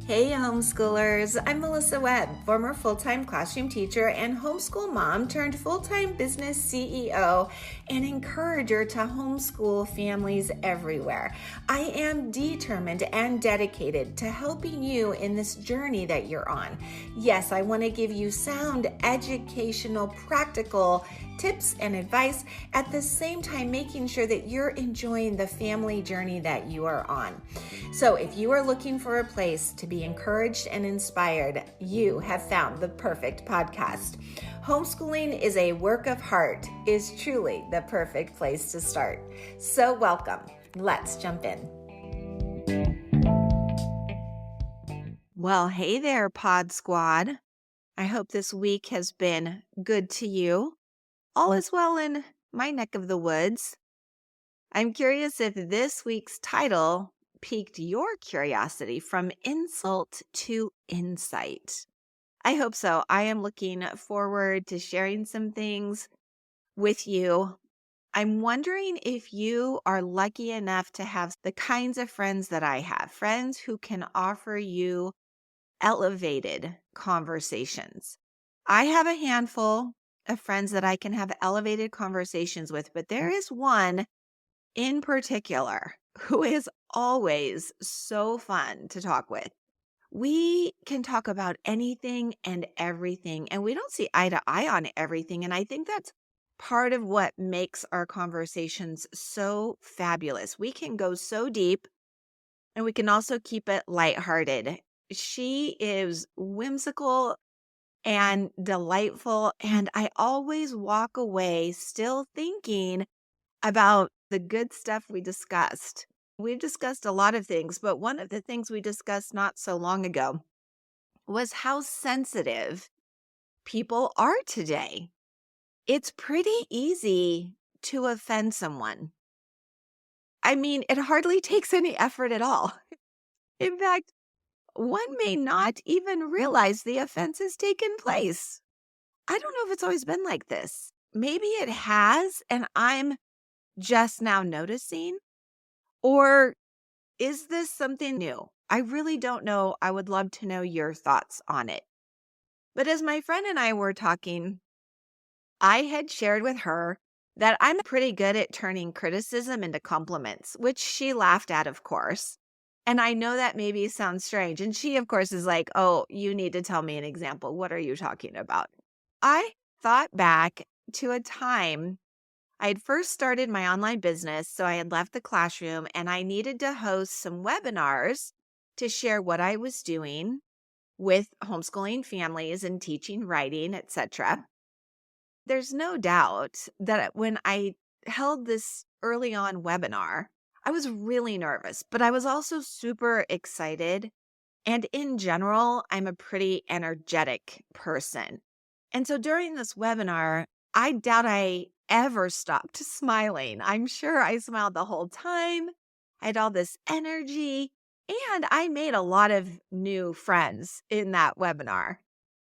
Hey homeschoolers, I'm Melissa Webb, former full-time classroom teacher and homeschool mom turned full-time business CEO and encourager to homeschool families everywhere. I am determined and dedicated to helping you in this journey that you're on. Yes, I want to give you sound, educational, practical tips and advice, at the same time making sure that you're enjoying the family journey that you are on. So if you are looking for a place to be encouraged and inspired, you have found the perfect podcast. Homeschooling is a work of heart is truly the perfect place to start. So welcome. Let's jump in. Well, hey there, Pod Squad. I hope this week has been good to you. All is well in my neck of the woods. I'm curious if this week's title piqued your curiosity from insult to insight. I hope so. I am looking forward to sharing some things with you. I'm wondering if you are lucky enough to have the kinds of friends that I have, friends who can offer you elevated conversations. I have a handful of friends that I can have elevated conversations with, but there is one in particular who is always so fun to talk with. We can talk about anything and everything, and we don't see eye to eye on everything. And I think that's part of what makes our conversations so fabulous. We can go so deep, and we can also keep it lighthearted. She is whimsical and delightful, and I always walk away still thinking about the good stuff we discussed. We've discussed a lot of things, but one of the things we discussed not so long ago was how sensitive people are today. It's pretty easy to offend someone. I mean, it hardly takes any effort at all. In fact, one may not even realize the offense has taken place. I don't know if it's always been like this. Maybe it has, and I'm just now noticing. Or is this something new? I really don't know. I would love to know your thoughts on it. But as my friend and I were talking, I had shared with her that I'm pretty good at turning criticism into compliments, which she laughed at, of course. And I know that maybe sounds strange. And she, of course, is like, oh, you need to tell me an example. What are you talking about? I thought back to a time I had first started my online business, so I had left the classroom and I needed to host some webinars to share what I was doing with homeschooling families and teaching writing, etc. There's no doubt that when I held this early on webinar, I was really nervous, but I was also super excited. And in general, I'm a pretty energetic person. And so during this webinar, I doubt I ever stopped smiling. I'm sure I smiled the whole time. I had all this energy, and I made a lot of new friends in that webinar.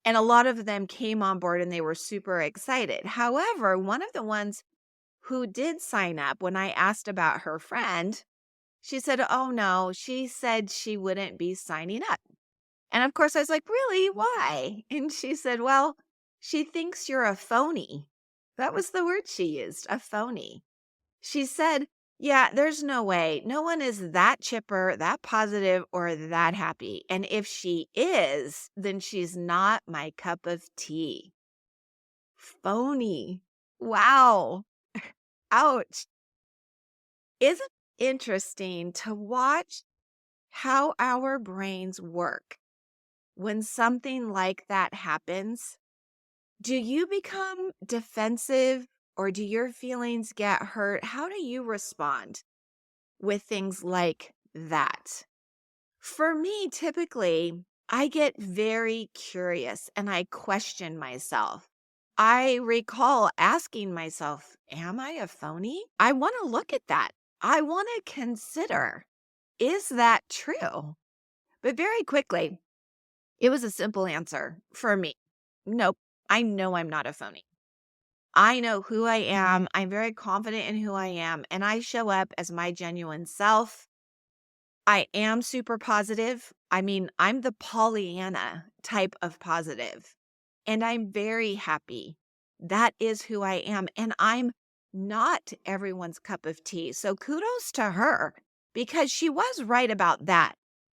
And a lot of them came on board and they were super excited. However, one of the ones who did sign up, when I asked about her friend, she said, oh no, she said she wouldn't be signing up. And of course, I was like, really? Why? And she said, well, she thinks you're a phony. That was the word she used, a phony. She said, yeah, there's no way. No one is that chipper, that positive, or that happy. And if she is, then she's not my cup of tea. Phony. Wow. Ouch. Isn't it interesting to watch how our brains work when something like that happens? Do you become defensive or do your feelings get hurt? How do you respond with things like that? For me, typically, I get very curious and I question myself. I recall asking myself, am I a phony? I want to look at that. I want to consider, is that true? But very quickly, it was a simple answer for me. Nope. I know I'm not a phony. I know who I am. I'm very confident in who I am, and I show up as my genuine self. I am super positive. I mean, I'm the Pollyanna type of positive, and I'm very happy. That is who I am, and I'm not everyone's cup of tea. So kudos to her because she was right about that.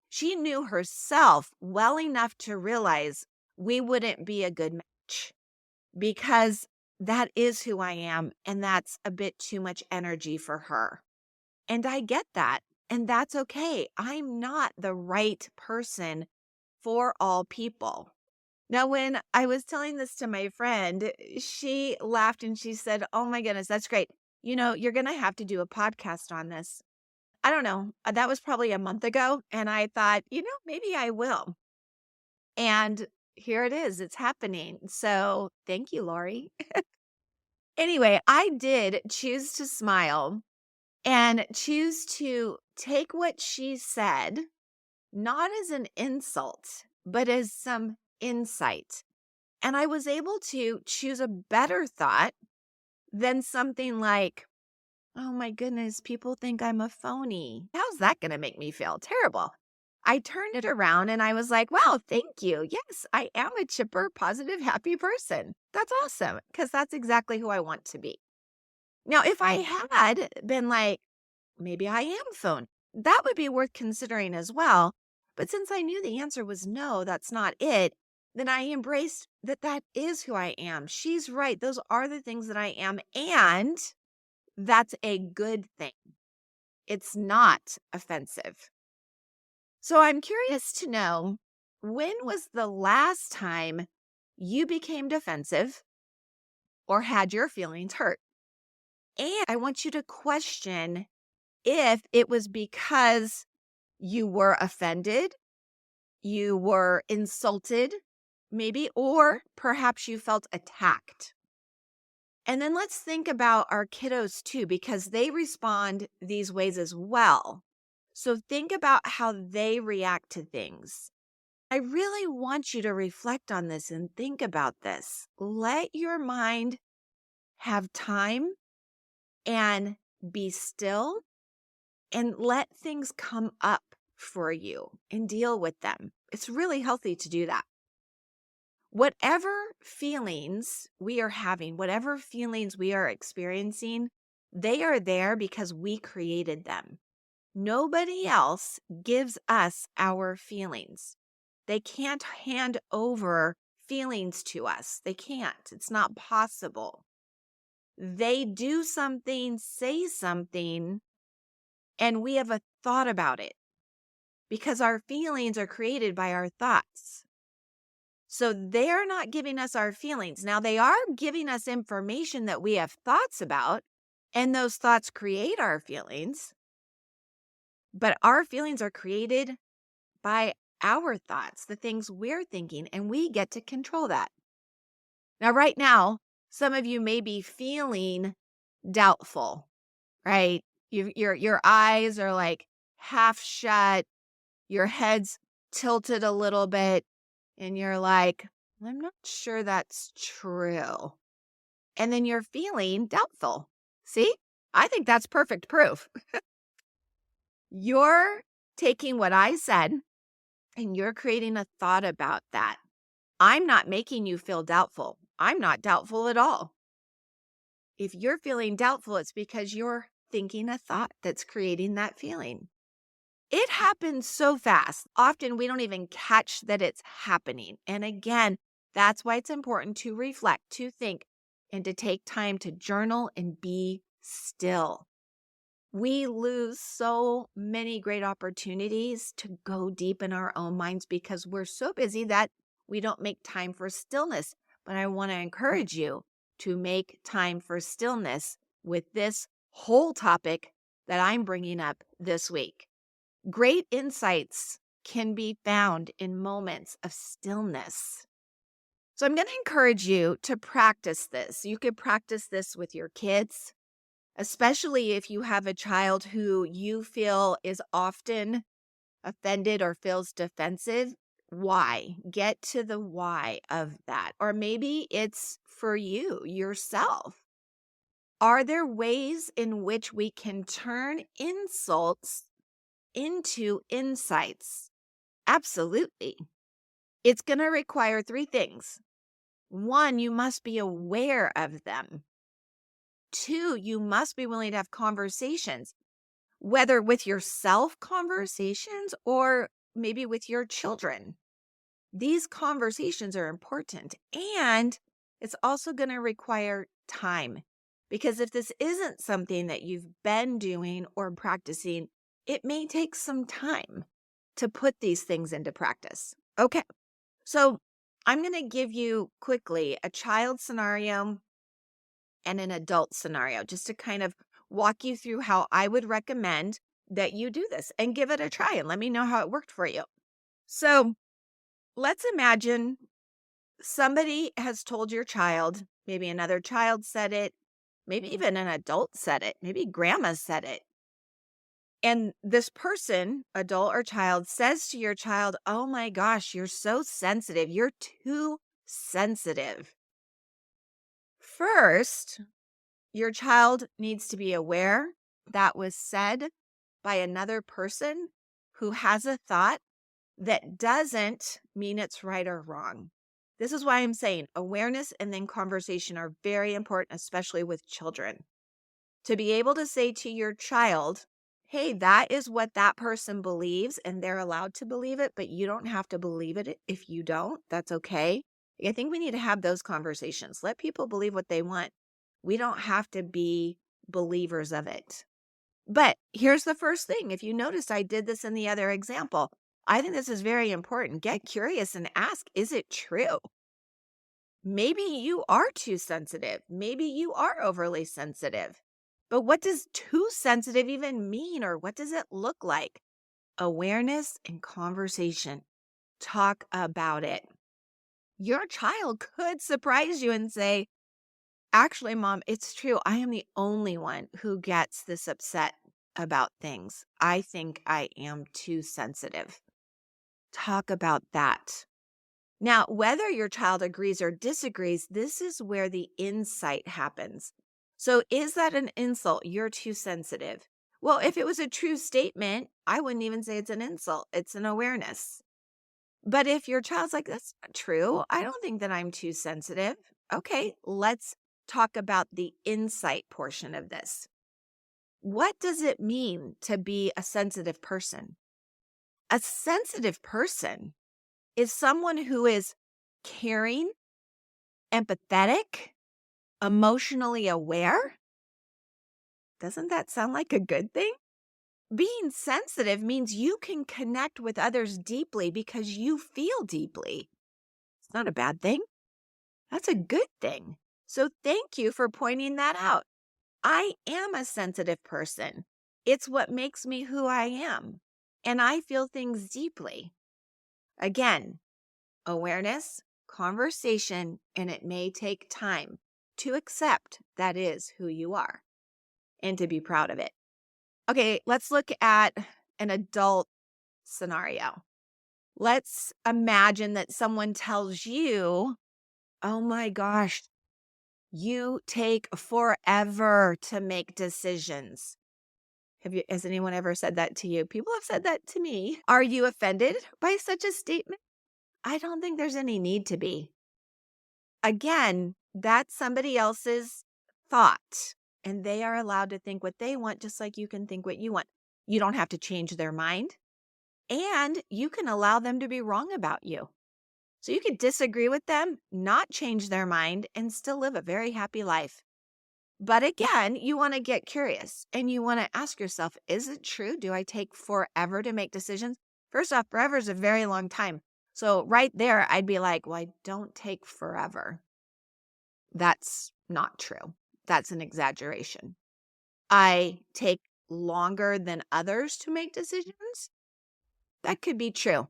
She knew herself well enough to realize we wouldn't be a good match because that is who I am, and that's a bit too much energy for her. And I get that. And that's okay. I'm not the right person for all people. Now, when I was telling this to my friend, she laughed and she said, "Oh my goodness, that's great. You're going to have to do a podcast on this." I don't know. That was probably a month ago. And I thought, maybe I will. And here it is. It's happening. So thank you, Lori. Anyway, I did choose to smile and choose to take what she said, not as an insult, but as some insight. And I was able to choose a better thought than something like, "Oh my goodness, people think I'm a phony. How's that going to make me feel terrible?" I turned it around and I was like, "Wow, thank you. Yes, I am a chipper, positive, happy person. That's awesome," because that's exactly who I want to be. Now, if I had been like, maybe I am a phone, that would be worth considering as well. But since I knew the answer was no, that's not it, then I embraced that that is who I am. She's right. Those are the things that I am. And that's a good thing. It's not offensive. So I'm curious to know, when was the last time you became defensive or had your feelings hurt? And I want you to question if it was because you were offended, you were insulted, maybe, or perhaps you felt attacked. And then let's think about our kiddos too, because they respond these ways as well. So think about how they react to things. I really want you to reflect on this and think about this. Let your mind have time and be still and let things come up for you and deal with them. It's really healthy to do that. Whatever feelings we are having, whatever feelings we are experiencing, they are there because we created them. Nobody else gives us our feelings. They can't hand over feelings to us. They can't. It's not possible. They do something, say something, and we have a thought about it because our feelings are created by our thoughts. So they're not giving us our feelings. Now, they are giving us information that we have thoughts about, and those thoughts create our feelings. But our feelings are created by our thoughts, the things we're thinking, and we get to control that. Now, right now, some of you may be feeling doubtful, right? Your eyes are like half shut, your head's tilted a little bit, and you're like, "I'm not sure that's true." And then you're feeling doubtful. See, I think that's perfect proof. You're taking what I said and you're creating a thought about that. I'm not making you feel doubtful. I'm not doubtful at all. If you're feeling doubtful, it's because you're thinking a thought that's creating that feeling. It happens so fast. Often we don't even catch that it's happening. And again, that's why it's important to reflect, to think, and to take time to journal and be still. We lose so many great opportunities to go deep in our own minds because we're so busy that we don't make time for stillness. But I want to encourage you to make time for stillness with this whole topic that I'm bringing up this week. Great insights can be found in moments of stillness. So I'm going to encourage you to practice this. You could practice this with your kids, especially if you have a child who you feel is often offended or feels defensive. Why? Get to the why of that. Or maybe it's for you yourself. Are there ways in which we can turn insults into insights? Absolutely. It's going to require three things. One, you must be aware of them. Two, you must be willing to have conversations, whether with yourself conversations or maybe with your children. These conversations are important, and it's also going to require time, because if this isn't something that you've been doing or practicing, it may take some time to put these things into practice. Okay, so I'm going to give you quickly a child scenario and an adult scenario just to kind of walk you through how I would recommend that you do this and give it a try and let me know how it worked for you. So let's imagine somebody has told your child, maybe another child said it, maybe even an adult said it, maybe grandma said it. And this person, adult or child, says to your child, "Oh my gosh, you're so sensitive. You're too sensitive." First, your child needs to be aware that was said by another person who has a thought that doesn't mean it's right or wrong. This is why I'm saying awareness and then conversation are very important, especially with children. To be able to say to your child, "Hey, that is what that person believes, and they're allowed to believe it, but you don't have to believe it if you don't. That's okay." I think we need to have those conversations. Let people believe what they want. We don't have to be believers of it. But here's the first thing. If you notice, I did this in the other example. I think this is very important. Get curious and ask, is it true? Maybe you are too sensitive. Maybe you are overly sensitive. But what does too sensitive even mean, or what does it look like? Awareness and conversation. Talk about it. Your child could surprise you and say, "Actually, Mom, it's true. I am the only one who gets this upset about things. I think I am too sensitive." Talk about that. Now, whether your child agrees or disagrees, this is where the insight happens. So, is that an insult? You're too sensitive. Well, if it was a true statement, I wouldn't even say it's an insult. It's an awareness. But if your child's like, "That's not true. I don't think that I'm too sensitive." Okay, let's talk about the insight portion of this. What does it mean to be a sensitive person? A sensitive person is someone who is caring, empathetic, emotionally aware. Doesn't that sound like a good thing? Being sensitive means you can connect with others deeply because you feel deeply. It's not a bad thing. That's a good thing. So thank you for pointing that out. I am a sensitive person. It's what makes me who I am. And I feel things deeply. Again, awareness, conversation, and it may take time to accept that is who you are and to be proud of it. Okay, let's look at an adult scenario. Let's imagine that someone tells you, "Oh my gosh, you take forever to make decisions." Has anyone ever said that to you? People have said that to me. Are you offended by such a statement? I don't think there's any need to be. Again, that's somebody else's thought, and they are allowed to think what they want, just like you can think what you want. You don't have to change their mind, and you can allow them to be wrong about you. So you could disagree with them, not change their mind, and still live a very happy life. But again, you want to get curious and you want to ask yourself, is it true? Do I take forever to make decisions? First off, forever is a very long time. So right there, I'd be like, well, I don't take forever. That's not true. That's an exaggeration. I take longer than others to make decisions. That could be true.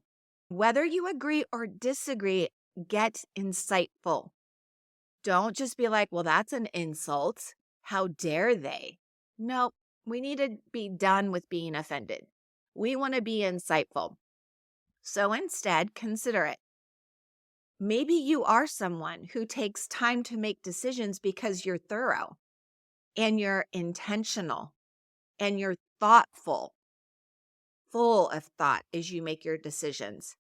Whether you agree or disagree, get insightful. Don't just be like, well, that's an insult. How dare they? No, we need to be done with being offended. We want to be insightful. So instead, consider it. Maybe you are someone who takes time to make decisions because you're thorough and you're intentional and you're thoughtful. full of thought as you make your decisions.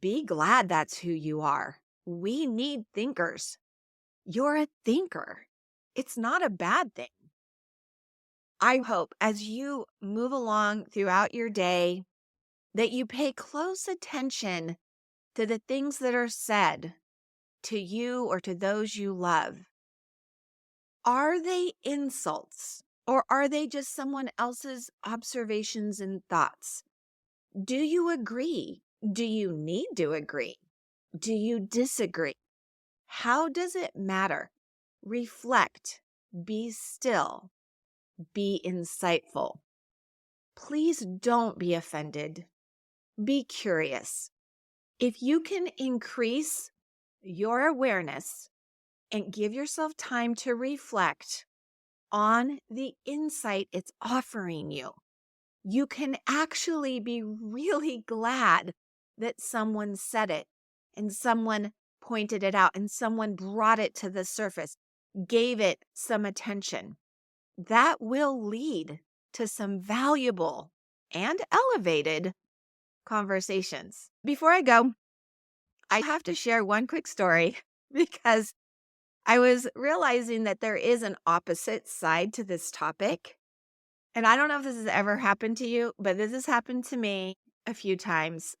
Be glad that's who you are. We need thinkers. You're a thinker. It's not a bad thing. I hope as you move along throughout your day that you pay close attention to the things that are said to you or to those you love. Are they insults or are they just someone else's observations and thoughts? Do you agree? Do you need to agree? Do you disagree? How does it matter? Reflect, be still, be insightful. Please don't be offended. Be curious. If you can increase your awareness and give yourself time to reflect on the insight it's offering you, you can actually be really glad that someone said it and someone pointed it out and someone brought it to the surface, gave it some attention. That will lead to some valuable and elevated conversations. Before I go, I have to share one quick story because I was realizing that there is an opposite side to this topic. And I don't know if this has ever happened to you, but this has happened to me a few times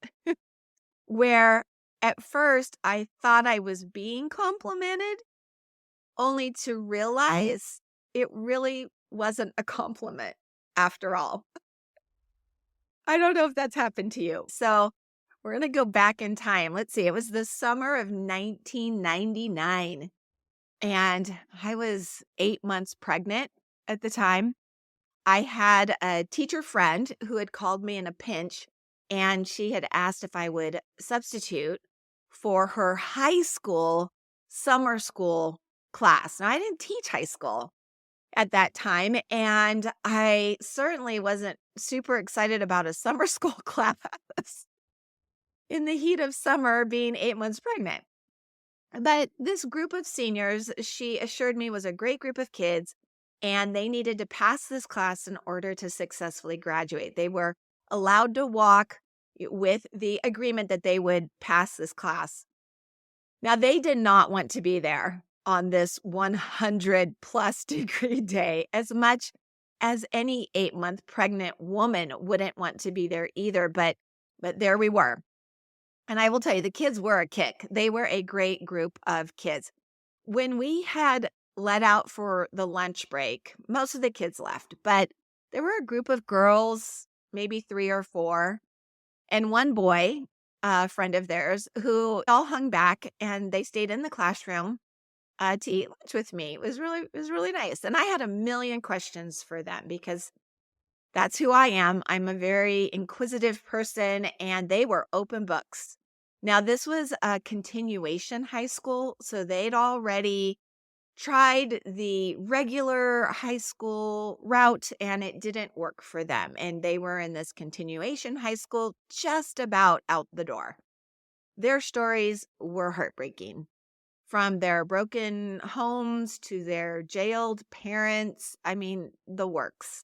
where at first I thought I was being complimented, only to realize it really wasn't a compliment after all. I don't know if that's happened to you. So we're going to go back in time. Let's see. It was the summer of 1999. And I was 8 months pregnant at the time. I had a teacher friend who had called me in a pinch, and she had asked if I would substitute for her high school summer school class. Now, I didn't teach high school at that time, and I certainly wasn't super excited about a summer school class in the heat of summer being 8 months pregnant. But this group of seniors, she assured me, was a great group of kids, and they needed to pass this class in order to successfully graduate. They were allowed to walk with the agreement that they would pass this class. Now, they did not want to be there on this 100 plus degree day as much as any 8-month pregnant woman wouldn't want to be there either. But there we were. And I will tell you, the kids were a kick. They were a great group of kids. When we had let out for the lunch break, most of the kids left, but there were a group of girls, maybe 3 or 4, and one boy, a friend of theirs, who all hung back and they stayed in the classroom to eat lunch with me. It was really nice. And I had a million questions for them because that's who I am. I'm a very inquisitive person, and they were open books. Now, this was a continuation high school, so they'd already tried the regular high school route, and it didn't work for them. And they were in this continuation high school just about out the door. Their stories were heartbreaking. From their broken homes to their jailed parents, I mean, the works.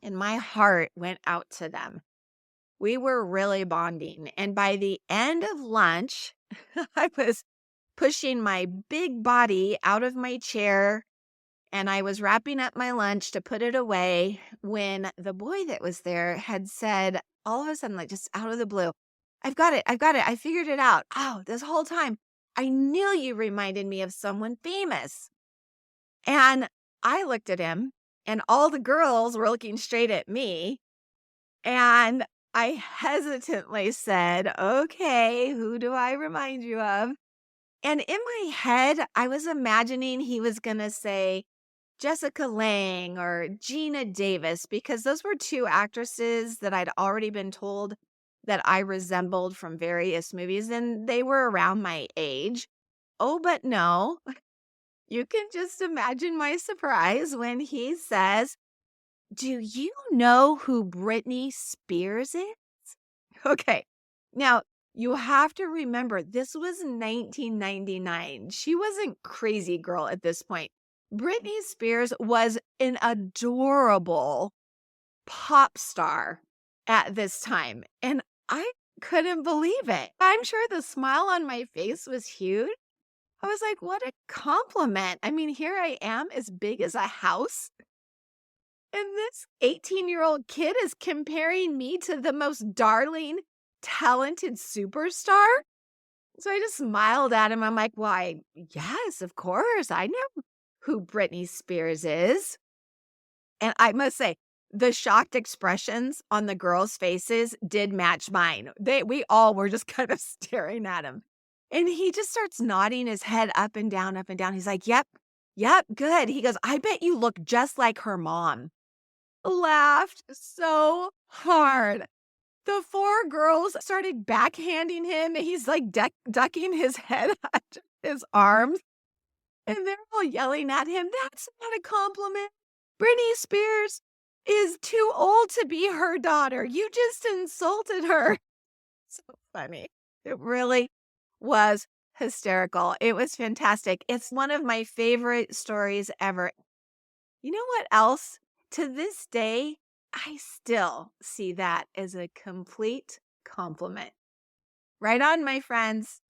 And my heart went out to them. We were really bonding. And by the end of lunch, I was pushing my big body out of my chair and I was wrapping up my lunch to put it away when the boy that was there had said, all of a sudden, like just out of the blue, I've got it. I figured it out. Oh, this whole time, I knew you reminded me of someone famous. And I looked at him, and all the girls were looking straight at me. And I hesitantly said, okay, who do I remind you of? And in my head, I was imagining he was going to say Jessica Lange or Gina Davis, because those were 2 actresses that I'd already been told that I resembled from various movies, and they were around my age. Oh, but no. You can just imagine my surprise when he says, do you know who Britney Spears is? Okay. Now, you have to remember, this was 1999. She wasn't crazy girl at this point. Britney Spears was an adorable pop star at this time. And I couldn't believe it. I'm sure the smile on my face was huge. I was like, what a compliment. I mean, here I am as big as a house. And this 18-year-old kid is comparing me to the most darling, talented superstar. So I just smiled at him. I'm like, why, yes, of course. I know who Britney Spears is. And I must say, the shocked expressions on the girls' faces did match mine. We all were just kind of staring at him. And he just starts nodding his head up and down, up and down. He's like, yep, good. He goes, I bet you look just like her mom. Laughed so hard. The four girls started backhanding him. He's like ducking his head under his arms. And they're all yelling at him. That's not a compliment. Britney Spears is too old to be her daughter. You just insulted her. So funny. It really was hysterical. It was fantastic. It's one of my favorite stories ever. You know what else? To this day, I still see that as a complete compliment. Right on, my friends.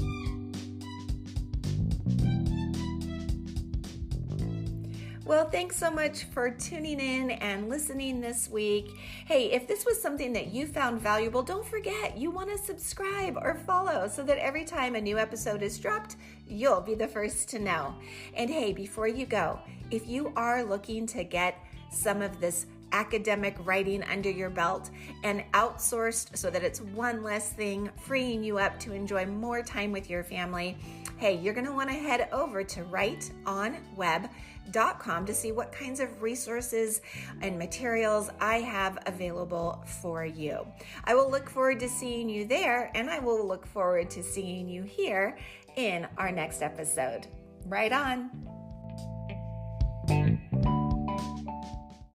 Well, thanks so much for tuning in and listening this week. Hey, if this was something that you found valuable, don't forget you want to subscribe or follow so that every time a new episode is dropped, you'll be the first to know. And hey, before you go, if you are looking to get some of this academic writing under your belt and outsourced so that it's one less thing, freeing you up to enjoy more time with your family, hey, you're going to want to head over to writeonweb.com to see what kinds of resources and materials I have available for you. I will look forward to seeing you there, and I will look forward to seeing you here in our next episode. Right on.